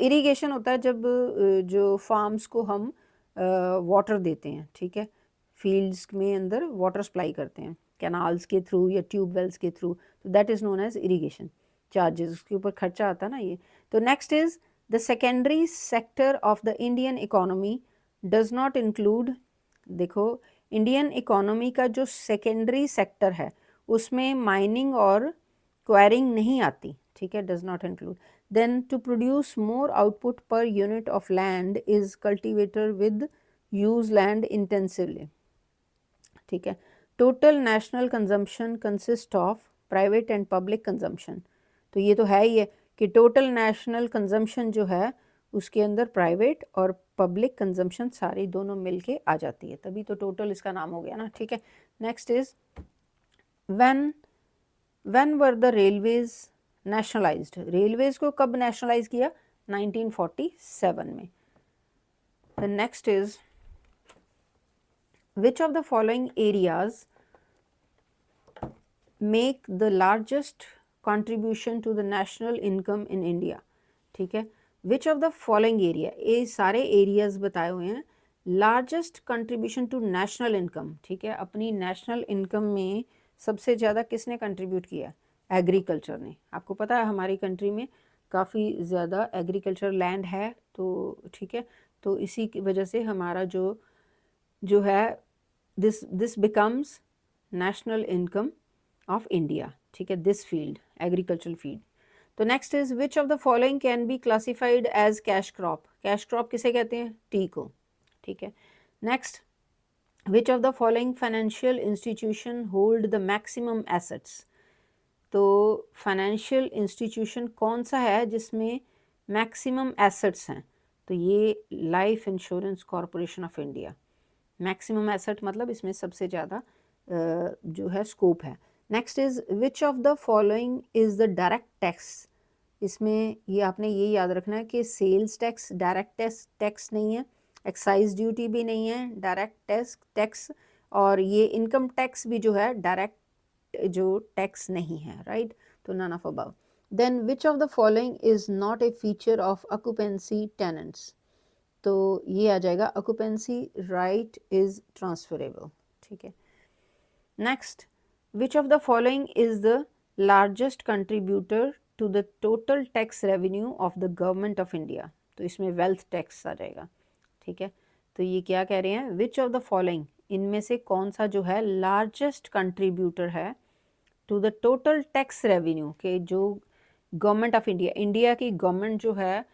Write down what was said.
Irrigation होता है जब जो फार्म्स को हम वाटर देते हैं, ठीक है, फील्ड्स में अंदर वाटर सप्लाई करते हैं कैनाल्स के थ्रू या ट्यूब वेल्स के थ्रू, तो that is known as irrigation charges, उसके ऊपर खर्चा आता है ना ये। तो next is the secondary sector of the Indian economy does not include, देखो इंडियन इकोनॉमी का जो सेकेंडरी सेक्टर है उसमें माइनिंग और क्वायरिंग नहीं आती, ठीक है, does not include. Then to produce more output per unit of land is cultivator with use land intensively, ठीक है। Total national consumption consist of private and public consumption, तो ये तो है ही है कि टोटल नेशनल कंजम्पशन जो है उसके अंदर प्राइवेट और पब्लिक कंजम्पशन सारी दोनों मिलके आ जाती है, तभी तो टोटल इसका नाम हो गया ना, ठीक है। Next is when were the railways nationalised, railways को कब नेशनलाइज किया, 1947 में। The next is which of the following areas make the largest contribution to the national income in India, ठीक है। which of the following area, ये सारे areas बताए हुए हैं, largest contribution to national income, ठीक है, अपनी national income में सबसे ज़्यादा किसने contribute किया, एग्रीकल्चर ने। आपको पता है हमारी कंट्री में काफ़ी ज़्यादा एग्रीकल्चर लैंड है, तो ठीक है, तो इसी की वजह से हमारा जो है this becomes national income of India, ठीक है, दिस फील्ड एग्रीकल्चरल फील्ड। तो next is which of the following can be classified as cash crop, cash crop किसे कहते हैं, टी को, ठीक है। Next which of the following financial institution hold the maximum assets, तो फाइनेंशियल इंस्टीट्यूशन कौन सा है जिसमें मैक्सिमम एसेट्स हैं, तो ये life insurance corporation of India. Maximum asset मतलब इसमें सबसे ज़्यादा जो है स्कोप है। Next is which of the following is the direct tax, इसमें ये आपने ये याद रखना है कि सेल्स टैक्स डायरेक्ट टैक्स नहीं है, एक्साइज ड्यूटी भी नहीं है डायरेक्ट टैक्स, और ये इनकम टैक्स भी जो है डायरेक्ट जो टैक्स नहीं है, राइट, तो none of above. Then which of the following is not a feature of occupancy tenants, तो ये आ जाएगा ऑक्यूपेंसी राइट इज ट्रांसफरेबल, ठीक है। Next which of the following is the largest contributor to the total tax revenue of the government of India, तो इसमें wealth tax आ जाएगा, ठीक है। तो ये क्या कह रहे हैं, विच ऑफ द फॉलोइंग, इनमें से कौन सा जो है लार्जेस्ट कंट्रीब्यूटर है to the total tax revenue के, जो गवर्नमेंट ऑफ इंडिया, इंडिया की गवर्नमेंट जो है